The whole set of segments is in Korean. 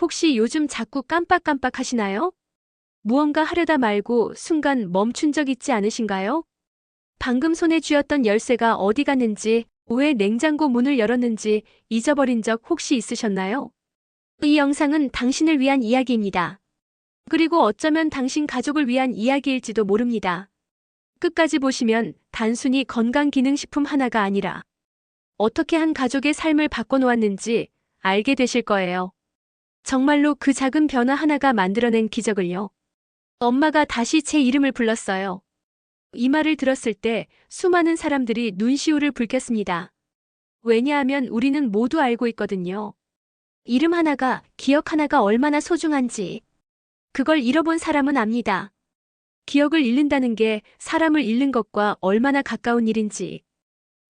혹시 요즘 자꾸 깜빡깜빡 하시나요? 무언가 하려다 말고 순간 멈춘 적 있지 않으신가요? 방금 손에 쥐었던 열쇠가 어디 갔는지, 왜 냉장고 문을 열었는지 잊어버린 적 혹시 있으셨나요? 이 영상은 당신을 위한 이야기입니다. 그리고 어쩌면 당신 가족을 위한 이야기일지도 모릅니다. 끝까지 보시면 단순히 건강기능식품 하나가 아니라 어떻게 한 가족의 삶을 바꿔놓았는지 알게 되실 거예요. 정말로 그 작은 변화 하나가 만들어낸 기적을요. 엄마가 다시 제 이름을 불렀어요. 이 말을 들었을 때 수많은 사람들이 눈시울을 붉혔습니다. 왜냐하면 우리는 모두 알고 있거든요. 이름 하나가, 기억 하나가 얼마나 소중한지. 그걸 잃어본 사람은 압니다. 기억을 잃는다는 게 사람을 잃는 것과 얼마나 가까운 일인지.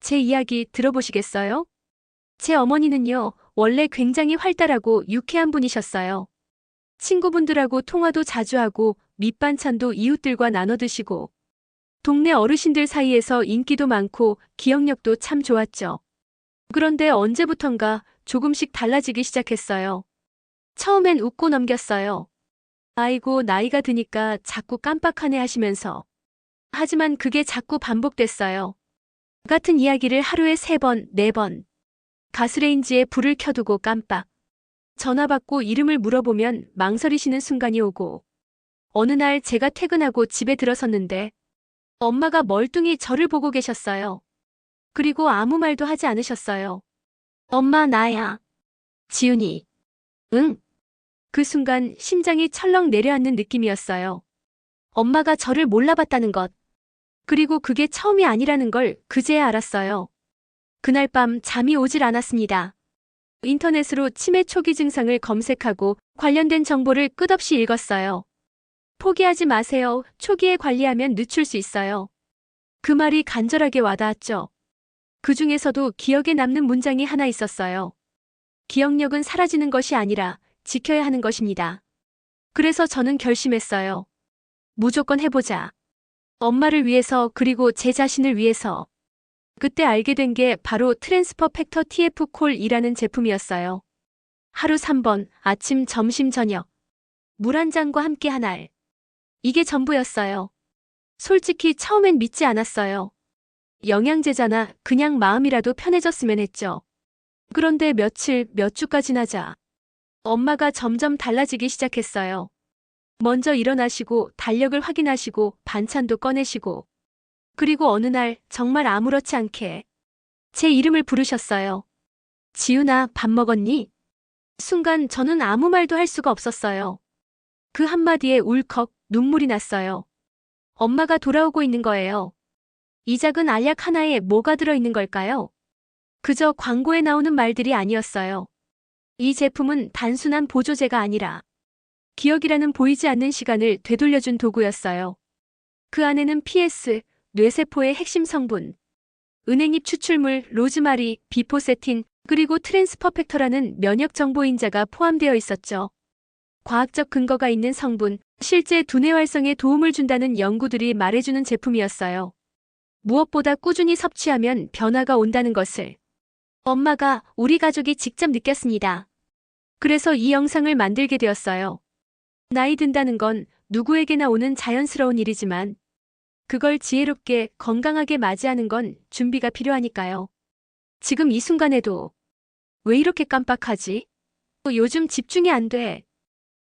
제 이야기 들어보시겠어요? 제 어머니는요, 원래 굉장히 활달하고 유쾌한 분이셨어요. 친구분들하고 통화도 자주 하고 밑반찬도 이웃들과 나눠 드시고 동네 어르신들 사이에서 인기도 많고 기억력도 참 좋았죠. 그런데 언제부턴가 조금씩 달라지기 시작했어요. 처음엔 웃고 넘겼어요. 아이고, 나이가 드니까 자꾸 깜빡하네 하시면서. 하지만 그게 자꾸 반복됐어요. 같은 이야기를 하루에 3번, 4번. 가스레인지에 불을 켜두고 깜빡. 전화 받고 이름을 물어보면 망설이시는 순간이 오고. 어느 날 제가 퇴근하고 집에 들어섰는데 엄마가 멀뚱히 저를 보고 계셨어요. 그리고 아무 말도 하지 않으셨어요. 엄마, 나야. 지훈이. 응. 그 순간 심장이 철렁 내려앉는 느낌이었어요. 엄마가 저를 몰라봤다는 것. 그리고 그게 처음이 아니라는 걸 그제야 알았어요. 그날 밤 잠이 오질 않았습니다. 인터넷으로 치매 초기 증상을 검색하고 관련된 정보를 끝없이 읽었어요. 포기하지 마세요. 초기에 관리하면 늦출 수 있어요. 그 말이 간절하게 와닿았죠. 그 중에서도 기억에 남는 문장이 하나 있었어요. 기억력은 사라지는 것이 아니라 지켜야 하는 것입니다. 그래서 저는 결심했어요. 무조건 해보자. 엄마를 위해서, 그리고 제 자신을 위해서. 그때 알게 된 게 바로 트랜스퍼 팩터 TF 콜이라는 제품이었어요. 하루 3번, 아침, 점심, 저녁. 물 한 잔과 함께 한 알. 이게 전부였어요. 솔직히 처음엔 믿지 않았어요. 영양제잖아, 그냥 마음이라도 편해졌으면 했죠. 그런데 며칠, 몇 주가 지나자 엄마가 점점 달라지기 시작했어요. 먼저 일어나시고 달력을 확인하시고 반찬도 꺼내시고, 그리고 어느 날 정말 아무렇지 않게 제 이름을 부르셨어요. 지훈아, 밥 먹었니? 순간 저는 아무 말도 할 수가 없었어요. 그 한마디에 울컥 눈물이 났어요. 엄마가 돌아오고 있는 거예요. 이 작은 알약 하나에 뭐가 들어있는 걸까요? 그저 광고에 나오는 말들이 아니었어요. 이 제품은 단순한 보조제가 아니라 기억이라는 보이지 않는 시간을 되돌려준 도구였어요. 그 안에는 PS, 뇌세포의 핵심 성분, 은행잎 추출물, 로즈마리, 비포세틴, 그리고 트랜스퍼펙터라는 면역 정보인자가 포함되어 있었죠. 과학적 근거가 있는 성분, 실제 두뇌 활성에 도움을 준다는 연구들이 말해주는 제품이었어요. 무엇보다 꾸준히 섭취하면 변화가 온다는 것을 엄마가, 우리 가족이 직접 느꼈습니다. 그래서 이 영상을 만들게 되었어요. 나이 든다는 건 누구에게나 오는 자연스러운 일이지만 그걸 지혜롭게 건강하게 맞이하는 건 준비가 필요하니까요. 지금 이 순간에도 왜 이렇게 깜빡하지? 요즘 집중이 안 돼.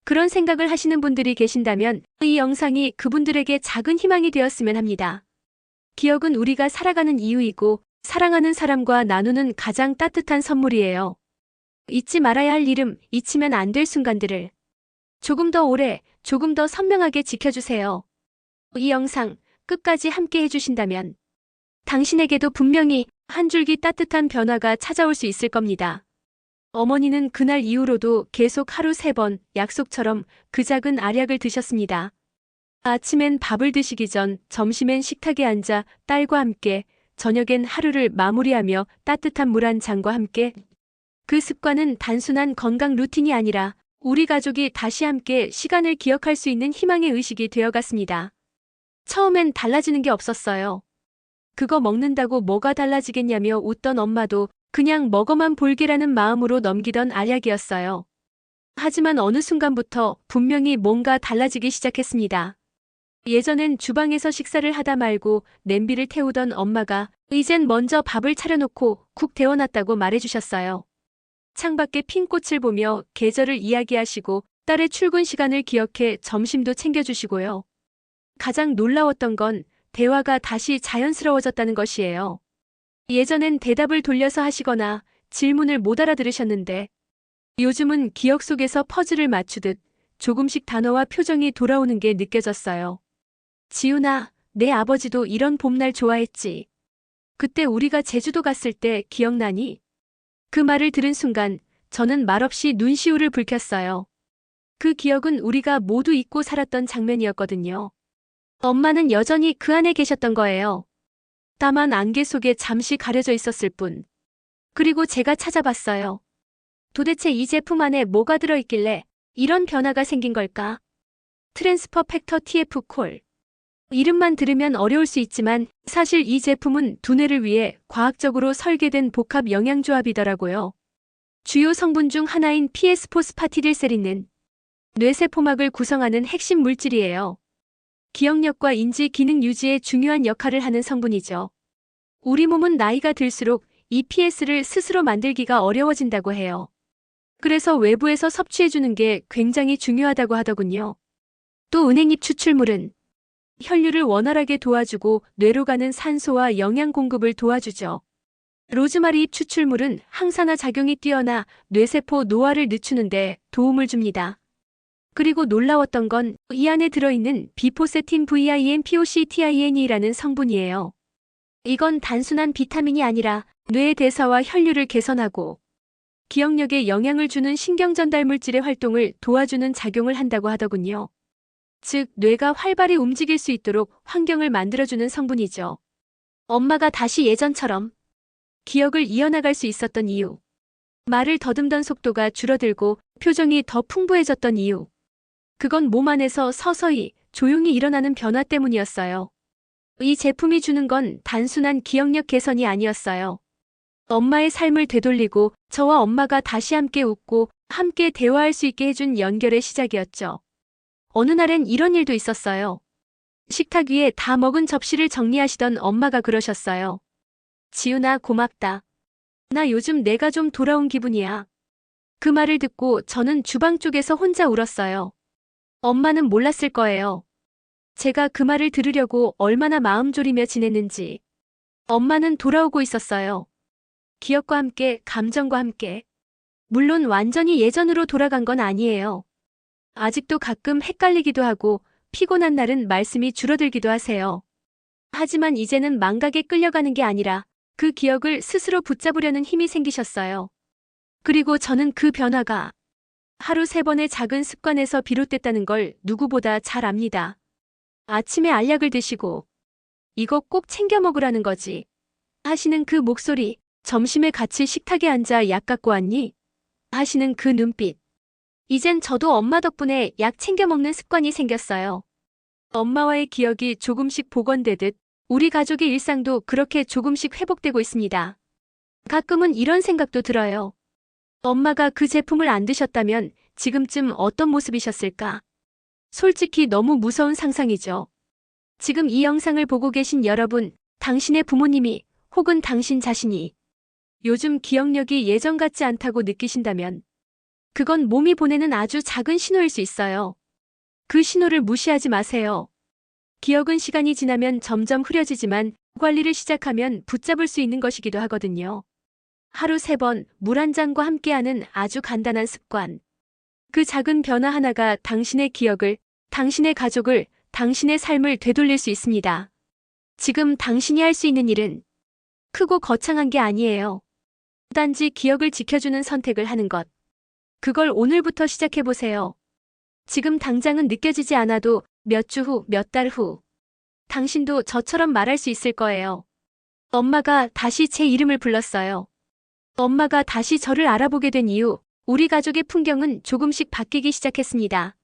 그런 생각을 하시는 분들이 계신다면 이 영상이 그분들에게 작은 희망이 되었으면 합니다. 기억은 우리가 살아가는 이유이고 사랑하는 사람과 나누는 가장 따뜻한 선물이에요. 잊지 말아야 할 이름, 잊히면 안 될 순간들을 조금 더 오래, 조금 더 선명하게 지켜주세요. 이 영상 끝까지 함께 해주신다면 당신에게도 분명히 한 줄기 따뜻한 변화가 찾아올 수 있을 겁니다. 어머니는 그날 이후로도 계속 하루 3번 약속처럼 그 작은 알약을 드셨습니다. 아침엔 밥을 드시기 전, 점심엔 식탁에 앉아 딸과 함께, 저녁엔 하루를 마무리하며 따뜻한 물 한 잔과 함께. 그 습관은 단순한 건강 루틴이 아니라 우리 가족이 다시 함께 시간을 기억할 수 있는 희망의 의식이 되어갔습니다. 처음엔 달라지는 게 없었어요. 그거 먹는다고 뭐가 달라지겠냐며 웃던 엄마도 그냥 먹어만 볼게라는 마음으로 넘기던 알약이었어요. 하지만 어느 순간부터 분명히 뭔가 달라지기 시작했습니다. 예전엔 주방에서 식사를 하다 말고 냄비를 태우던 엄마가 이젠 먼저 밥을 차려놓고 국 데워놨다고 말해주셨어요. 창밖에 핀 꽃을 보며 계절을 이야기하시고 딸의 출근 시간을 기억해 점심도 챙겨주시고요. 가장 놀라웠던 건 대화가 다시 자연스러워졌다는 것이에요. 예전엔 대답을 돌려서 하시거나 질문을 못 알아들으셨는데 요즘은 기억 속에서 퍼즐을 맞추듯 조금씩 단어와 표정이 돌아오는 게 느껴졌어요. 지훈아, 내 아버지도 이런 봄날 좋아했지. 그때 우리가 제주도 갔을 때 기억나니? 그 말을 들은 순간 저는 말없이 눈시울을 붉혔어요. 그 기억은 우리가 모두 잊고 살았던 장면이었거든요. 엄마는 여전히 그 안에 계셨던 거예요. 다만 안개 속에 잠시 가려져 있었을 뿐. 그리고 제가 찾아봤어요. 도대체 이 제품 안에 뭐가 들어있길래 이런 변화가 생긴 걸까? 트랜스퍼 팩터 TF 콜. 이름만 들으면 어려울 수 있지만 사실 이 제품은 두뇌를 위해 과학적으로 설계된 복합 영양조합이더라고요. 주요 성분 중 하나인 PS 포스파티딜세린은 뇌세포막을 구성하는 핵심 물질이에요. 기억력과 인지 기능 유지에 중요한 역할을 하는 성분이죠. 우리 몸은 나이가 들수록 이 PS를 스스로 만들기가 어려워진다고 해요. 그래서 외부에서 섭취해주는 게 굉장히 중요하다고 하더군요. 또 은행잎 추출물은 혈류를 원활하게 도와주고 뇌로 가는 산소와 영양 공급을 도와주죠. 로즈마리 잎 추출물은 항산화 작용이 뛰어나 뇌세포 노화를 늦추는데 도움을 줍니다. 그리고 놀라웠던 건 이 안에 들어있는 비포세틴 VINPOCTINE라는 성분이에요. 이건 단순한 비타민이 아니라 뇌의 대사와 혈류를 개선하고 기억력에 영향을 주는 신경전달 물질의 활동을 도와주는 작용을 한다고 하더군요. 즉, 뇌가 활발히 움직일 수 있도록 환경을 만들어주는 성분이죠. 엄마가 다시 예전처럼 기억을 이어나갈 수 있었던 이유. 말을 더듬던 속도가 줄어들고 표정이 더 풍부해졌던 이유. 그건 몸 안에서 서서히 조용히 일어나는 변화 때문이었어요. 이 제품이 주는 건 단순한 기억력 개선이 아니었어요. 엄마의 삶을 되돌리고 저와 엄마가 다시 함께 웃고 함께 대화할 수 있게 해준 연결의 시작이었죠. 어느 날엔 이런 일도 있었어요. 식탁 위에 다 먹은 접시를 정리하시던 엄마가 그러셨어요. 지훈아, 고맙다. 나 요즘 내가 좀 돌아온 기분이야. 그 말을 듣고 저는 주방 쪽에서 혼자 울었어요. 엄마는 몰랐을 거예요. 제가 그 말을 들으려고 얼마나 마음 졸이며 지냈는지. 엄마는 돌아오고 있었어요. 기억과 함께, 감정과 함께. 물론 완전히 예전으로 돌아간 건 아니에요. 아직도 가끔 헷갈리기도 하고 피곤한 날은 말씀이 줄어들기도 하세요. 하지만 이제는 망각에 끌려가는 게 아니라 그 기억을 스스로 붙잡으려는 힘이 생기셨어요. 그리고 저는 그 변화가 하루 3번의 작은 습관에서 비롯됐다는 걸 누구보다 잘 압니다. 아침에 알약을 드시고 이거 꼭 챙겨 먹으라는 거지 하시는 그 목소리, 점심에 같이 식탁에 앉아 약 갖고 왔니? 하시는 그 눈빛. 이젠 저도 엄마 덕분에 약 챙겨 먹는 습관이 생겼어요. 엄마와의 기억이 조금씩 복원되듯 우리 가족의 일상도 그렇게 조금씩 회복되고 있습니다. 가끔은 이런 생각도 들어요. 엄마가 그 제품을 안 드셨다면 지금쯤 어떤 모습이셨을까? 솔직히 너무 무서운 상상이죠. 지금 이 영상을 보고 계신 여러분, 당신의 부모님이 혹은 당신 자신이 요즘 기억력이 예전 같지 않다고 느끼신다면 그건 몸이 보내는 아주 작은 신호일 수 있어요. 그 신호를 무시하지 마세요. 기억은 시간이 지나면 점점 흐려지지만 관리를 시작하면 붙잡을 수 있는 것이기도 하거든요. 하루 3번 물 한 잔과 함께하는 아주 간단한 습관. 그 작은 변화 하나가 당신의 기억을, 당신의 가족을, 당신의 삶을 되돌릴 수 있습니다. 지금 당신이 할 수 있는 일은 크고 거창한 게 아니에요. 단지 기억을 지켜주는 선택을 하는 것. 그걸 오늘부터 시작해보세요. 지금 당장은 느껴지지 않아도 몇 주 후, 몇 달 후. 당신도 저처럼 말할 수 있을 거예요. 엄마가 다시 제 이름을 불렀어요. 엄마가 다시 저를 알아보게 된 이후 우리 가족의 풍경은 조금씩 바뀌기 시작했습니다.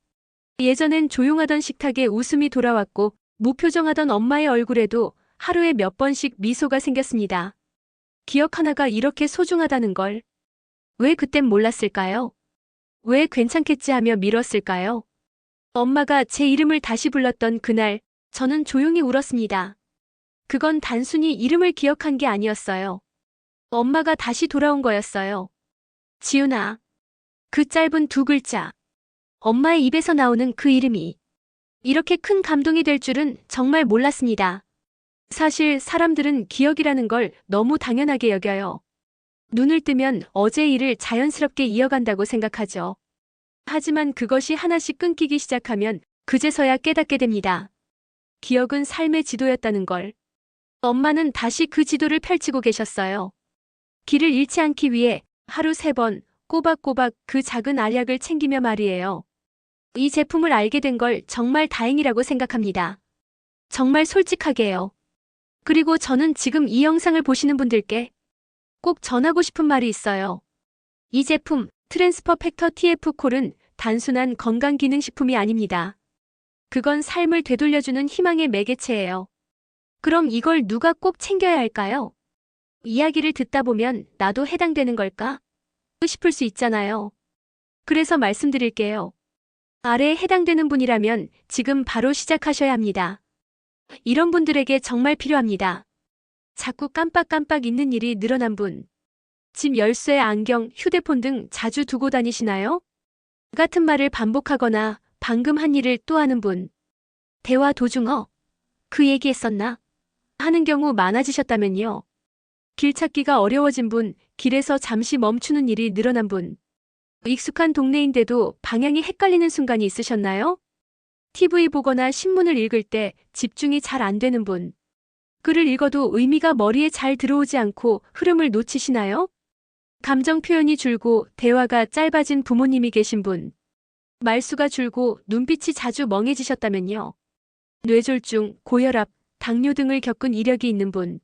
예전엔 조용하던 식탁에 웃음이 돌아왔고 무표정하던 엄마의 얼굴에도 하루에 몇 번씩 미소가 생겼습니다. 기억 하나가 이렇게 소중하다는 걸. 왜 그땐 몰랐을까요? 왜 괜찮겠지 하며 미뤘을까요? 엄마가 제 이름을 다시 불렀던 그날, 저는 조용히 울었습니다. 그건 단순히 이름을 기억한 게 아니었어요. 엄마가 다시 돌아온 거였어요. 지훈아. 그 짧은 두 글자. 엄마의 입에서 나오는 그 이름이 이렇게 큰 감동이 될 줄은 정말 몰랐습니다. 사실 사람들은 기억이라는 걸 너무 당연하게 여겨요. 눈을 뜨면 어제 일을 자연스럽게 이어간다고 생각하죠. 하지만 그것이 하나씩 끊기기 시작하면 그제서야 깨닫게 됩니다. 기억은 삶의 지도였다는 걸. 엄마는 다시 그 지도를 펼치고 계셨어요. 길을 잃지 않기 위해 하루 3번 꼬박꼬박 그 작은 알약을 챙기며 말이에요. 이 제품을 알게 된 걸 정말 다행이라고 생각합니다. 정말 솔직하게요. 그리고 저는 지금 이 영상을 보시는 분들께 꼭 전하고 싶은 말이 있어요. 이 제품 트랜스퍼 팩터 TF-콜은 단순한 건강기능식품이 아닙니다. 그건 삶을 되돌려주는 희망의 매개체예요. 그럼 이걸 누가 꼭 챙겨야 할까요? 이야기를 듣다 보면 나도 해당되는 걸까? 싶을 수 있잖아요. 그래서 말씀드릴게요. 아래에 해당되는 분이라면 지금 바로 시작하셔야 합니다. 이런 분들에게 정말 필요합니다. 자꾸 깜빡깜빡 잊는 일이 늘어난 분. 집 열쇠, 안경, 휴대폰 등 자주 두고 다니시나요? 같은 말을 반복하거나 방금 한 일을 또 하는 분. 대화 도중 그 얘기했었나? 하는 경우 많아지셨다면요. 길 찾기가 어려워진 분, 길에서 잠시 멈추는 일이 늘어난 분. 익숙한 동네인데도 방향이 헷갈리는 순간이 있으셨나요? TV 보거나 신문을 읽을 때 집중이 잘 안 되는 분. 글을 읽어도 의미가 머리에 잘 들어오지 않고 흐름을 놓치시나요? 감정 표현이 줄고 대화가 짧아진 부모님이 계신 분. 말수가 줄고 눈빛이 자주 멍해지셨다면요. 뇌졸중, 고혈압, 당뇨 등을 겪은 이력이 있는 분.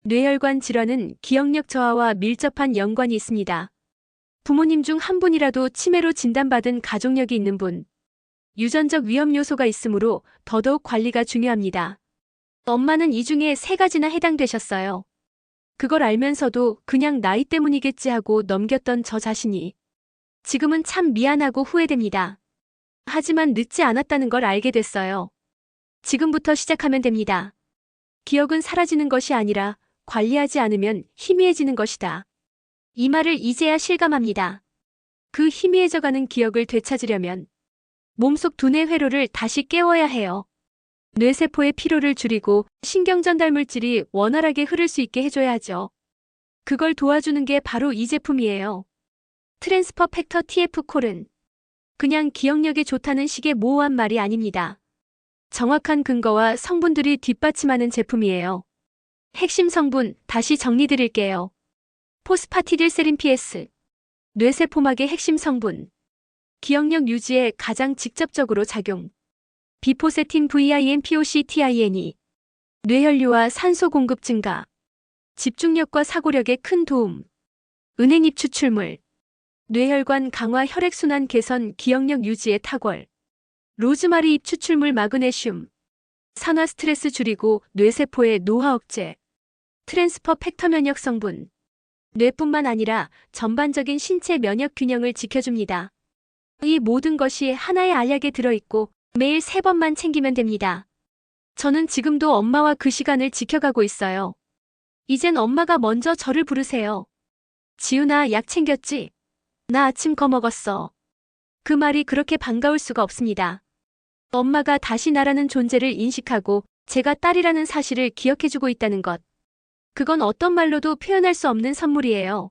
뇌혈관 질환은 기억력 저하와 밀접한 연관이 있습니다. 부모님 중 한 분이라도 치매로 진단받은 가족력이 있는 분. 유전적 위험 요소가 있으므로 더더욱 관리가 중요합니다. 엄마는 이 중에 3가지나 해당되셨어요. 그걸 알면서도 그냥 나이 때문이겠지 하고 넘겼던 저 자신이 지금은 참 미안하고 후회됩니다. 하지만 늦지 않았다는 걸 알게 됐어요. 지금부터 시작하면 됩니다. 기억은 사라지는 것이 아니라 관리하지 않으면 희미해지는 것이다. 이 말을 이제야 실감합니다. 그 희미해져가는 기억을 되찾으려면 몸속 두뇌 회로를 다시 깨워야 해요. 뇌세포의 피로를 줄이고 신경전달 물질이 원활하게 흐를 수 있게 해줘야 하죠. 그걸 도와주는 게 바로 이 제품이에요. 트랜스퍼 팩터 TF-콜은 그냥 기억력에 좋다는 식의 모호한 말이 아닙니다. 정확한 근거와 성분들이 뒷받침하는 제품이에요. 핵심 성분 다시 정리드릴게요. 포스파티딜세린 PS. 뇌세포막의 핵심 성분. 기억력 유지에 가장 직접적으로 작용. 비포세틴 VIMPOCTINE. 뇌혈류와 산소 공급 증가. 집중력과 사고력에 큰 도움. 은행잎 추출물. 뇌혈관 강화, 혈액순환 개선, 기억력 유지에 탁월. 로즈마리 잎 추출물, 마그네슘. 산화 스트레스 줄이고 뇌세포의 노화 억제. 트랜스퍼 팩터 면역 성분. 뇌뿐만 아니라 전반적인 신체 면역 균형을 지켜줍니다. 이 모든 것이 하나의 알약에 들어있고 매일 3번만 챙기면 됩니다. 저는 지금도 엄마와 그 시간을 지켜가고 있어요. 이젠 엄마가 먼저 저를 부르세요. 지훈아, 약 챙겼지? 나 아침 거 먹었어. 그 말이 그렇게 반가울 수가 없습니다. 엄마가 다시 나라는 존재를 인식하고 제가 딸이라는 사실을 기억해주고 있다는 것. 그건 어떤 말로도 표현할 수 없는 선물이에요.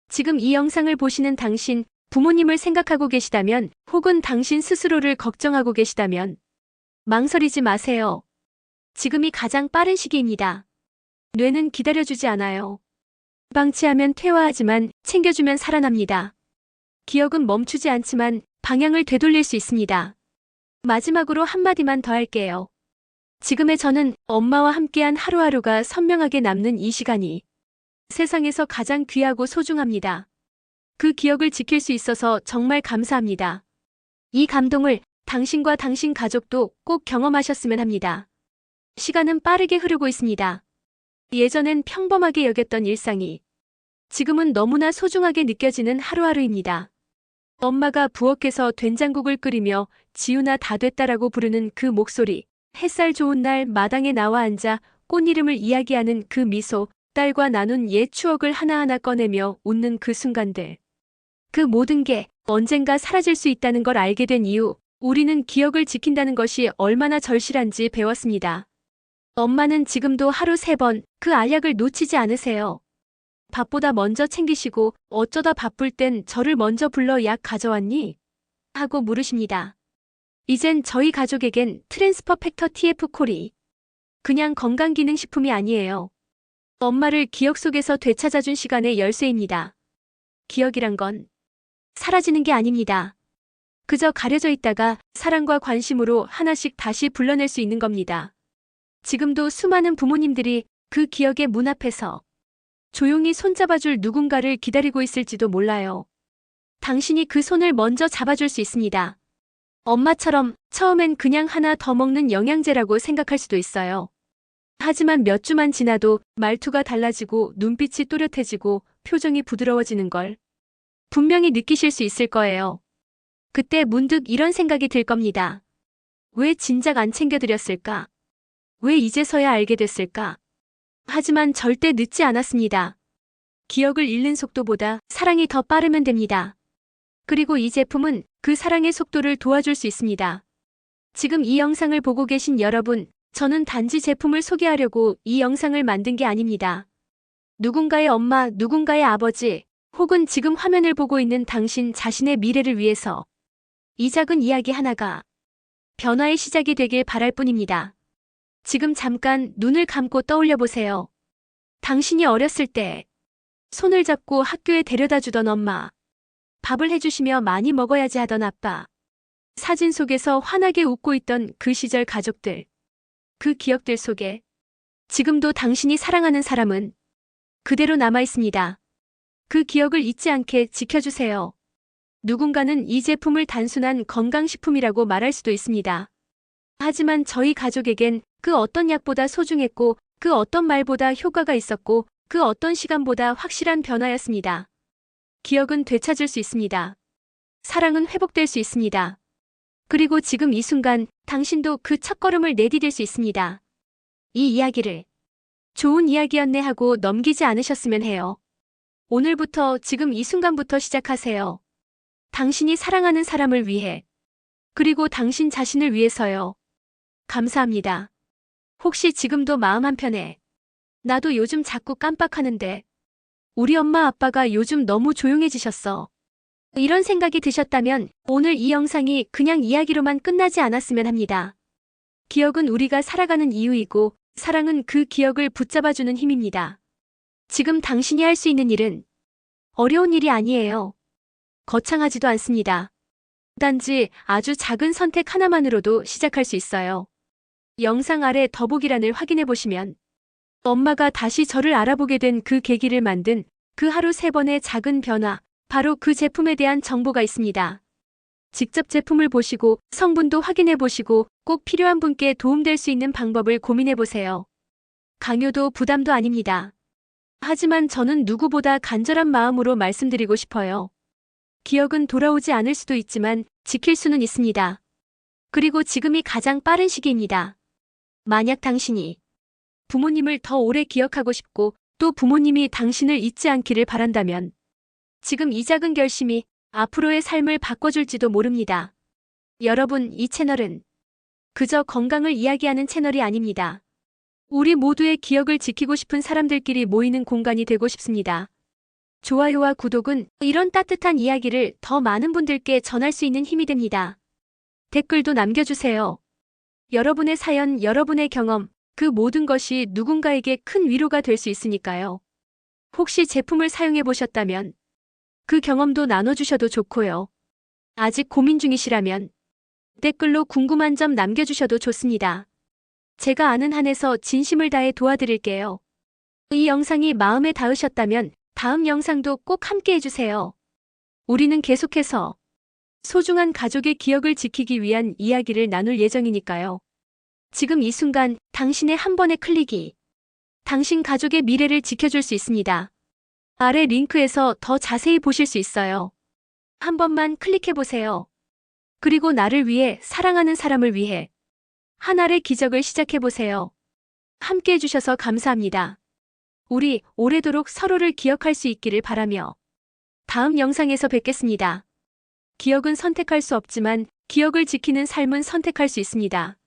지금 이 영상을 보시는 당신, 부모님을 생각하고 계시다면 혹은 당신 스스로를 걱정하고 계시다면 망설이지 마세요. 지금이 가장 빠른 시기입니다. 뇌는 기다려주지 않아요. 방치하면 퇴화하지만 챙겨주면 살아납니다. 기억은 멈추지 않지만 방향을 되돌릴 수 있습니다. 마지막으로 한마디만 더 할게요. 지금의 저는 엄마와 함께한 하루하루가 선명하게 남는 이 시간이 세상에서 가장 귀하고 소중합니다. 그 기억을 지킬 수 있어서 정말 감사합니다. 이 감동을 당신과 당신 가족도 꼭 경험하셨으면 합니다. 시간은 빠르게 흐르고 있습니다. 예전엔 평범하게 여겼던 일상이 지금은 너무나 소중하게 느껴지는 하루하루입니다. 엄마가 부엌에서 된장국을 끓이며 지훈아 다 됐다라고 부르는 그 목소리, 햇살 좋은 날 마당에 나와 앉아 꽃 이름을 이야기하는 그 미소, 딸과 나눈 옛 추억을 하나하나 꺼내며 웃는 그 순간들. 그 모든 게 언젠가 사라질 수 있다는 걸 알게 된 이후 우리는 기억을 지킨다는 것이 얼마나 절실한지 배웠습니다. 엄마는 지금도 하루 3번 그 알약을 놓치지 않으세요. 밥보다 먼저 챙기시고 어쩌다 바쁠 땐 저를 먼저 불러 약 가져왔니? 하고 물으십니다. 이젠 저희 가족에겐 트랜스퍼 팩터 TF 콜이 그냥 건강기능식품이 아니에요. 엄마를 기억 속에서 되찾아준 시간의 열쇠입니다. 기억이란 건 사라지는 게 아닙니다. 그저 가려져 있다가 사랑과 관심으로 하나씩 다시 불러낼 수 있는 겁니다. 지금도 수많은 부모님들이 그 기억의 문 앞에서 조용히 손잡아줄 누군가를 기다리고 있을지도 몰라요. 당신이 그 손을 먼저 잡아줄 수 있습니다. 엄마처럼 처음엔 그냥 하나 더 먹는 영양제라고 생각할 수도 있어요. 하지만 몇 주만 지나도 말투가 달라지고 눈빛이 또렷해지고 표정이 부드러워지는 걸 분명히 느끼실 수 있을 거예요. 그때 문득 이런 생각이 들 겁니다. 왜 진작 안 챙겨드렸을까? 왜 이제서야 알게 됐을까? 하지만 절대 늦지 않았습니다. 기억을 잃는 속도보다 사랑이 더 빠르면 됩니다. 그리고 이 제품은 그 사랑의 속도를 도와줄 수 있습니다. 지금 이 영상을 보고 계신 여러분, 저는 단지 제품을 소개하려고 이 영상을 만든 게 아닙니다. 누군가의 엄마, 누군가의 아버지, 혹은 지금 화면을 보고 있는 당신 자신의 미래를 위해서 이 작은 이야기 하나가 변화의 시작이 되길 바랄 뿐입니다. 지금 잠깐 눈을 감고 떠올려 보세요. 당신이 어렸을 때 손을 잡고 학교에 데려다 주던 엄마, 밥을 해주시며 많이 먹어야지 하던 아빠, 사진 속에서 환하게 웃고 있던 그 시절 가족들, 그 기억들 속에 지금도 당신이 사랑하는 사람은 그대로 남아 있습니다. 그 기억을 잊지 않게 지켜주세요. 누군가는 이 제품을 단순한 건강식품이라고 말할 수도 있습니다. 하지만 저희 가족에겐 그 어떤 약보다 소중했고 그 어떤 말보다 효과가 있었고 그 어떤 시간보다 확실한 변화였습니다. 기억은 되찾을 수 있습니다. 사랑은 회복될 수 있습니다. 그리고 지금 이 순간 당신도 그 첫걸음을 내디딜 수 있습니다. 이 이야기를 좋은 이야기였네 하고 넘기지 않으셨으면 해요. 오늘부터 지금 이 순간부터 시작하세요. 당신이 사랑하는 사람을 위해, 그리고 당신 자신을 위해서요. 감사합니다. 혹시 지금도 마음 한편에 나도 요즘 자꾸 깜빡하는데 우리 엄마 아빠가 요즘 너무 조용해지셨어. 이런 생각이 드셨다면 오늘 이 영상이 그냥 이야기로만 끝나지 않았으면 합니다. 기억은 우리가 살아가는 이유이고 사랑은 그 기억을 붙잡아주는 힘입니다. 지금 당신이 할 수 있는 일은 어려운 일이 아니에요. 거창하지도 않습니다. 단지 아주 작은 선택 하나만으로도 시작할 수 있어요. 영상 아래 더보기란을 확인해 보시면 엄마가 다시 저를 알아보게 된 그 계기를 만든 그 하루 3번의 작은 변화, 바로 그 제품에 대한 정보가 있습니다. 직접 제품을 보시고 성분도 확인해 보시고 꼭 필요한 분께 도움될 수 있는 방법을 고민해 보세요. 강요도 부담도 아닙니다. 하지만 저는 누구보다 간절한 마음으로 말씀드리고 싶어요. 기억은 돌아오지 않을 수도 있지만 지킬 수는 있습니다. 그리고 지금이 가장 빠른 시기입니다. 만약 당신이 부모님을 더 오래 기억하고 싶고 또 부모님이 당신을 잊지 않기를 바란다면 지금 이 작은 결심이 앞으로의 삶을 바꿔줄지도 모릅니다. 여러분, 이 채널은 그저 건강을 이야기하는 채널이 아닙니다. 우리 모두의 기억을 지키고 싶은 사람들끼리 모이는 공간이 되고 싶습니다. 좋아요와 구독은 이런 따뜻한 이야기를 더 많은 분들께 전할 수 있는 힘이 됩니다. 댓글도 남겨주세요. 여러분의 사연, 여러분의 경험, 그 모든 것이 누군가에게 큰 위로가 될 수 있으니까요. 혹시 제품을 사용해 보셨다면 그 경험도 나눠주셔도 좋고요. 아직 고민 중이시라면 댓글로 궁금한 점 남겨주셔도 좋습니다. 제가 아는 한에서 진심을 다해 도와드릴게요. 이 영상이 마음에 닿으셨다면 다음 영상도 꼭 함께 해주세요. 우리는 계속해서 소중한 가족의 기억을 지키기 위한 이야기를 나눌 예정이니까요. 지금 이 순간 당신의 한 번의 클릭이 당신 가족의 미래를 지켜줄 수 있습니다. 아래 링크에서 더 자세히 보실 수 있어요. 한 번만 클릭해보세요. 그리고 나를 위해, 사랑하는 사람을 위해 하나의 기적을 시작해보세요. 함께 해주셔서 감사합니다. 우리 오래도록 서로를 기억할 수 있기를 바라며 다음 영상에서 뵙겠습니다. 기억은 선택할 수 없지만 기억을 지키는 삶은 선택할 수 있습니다.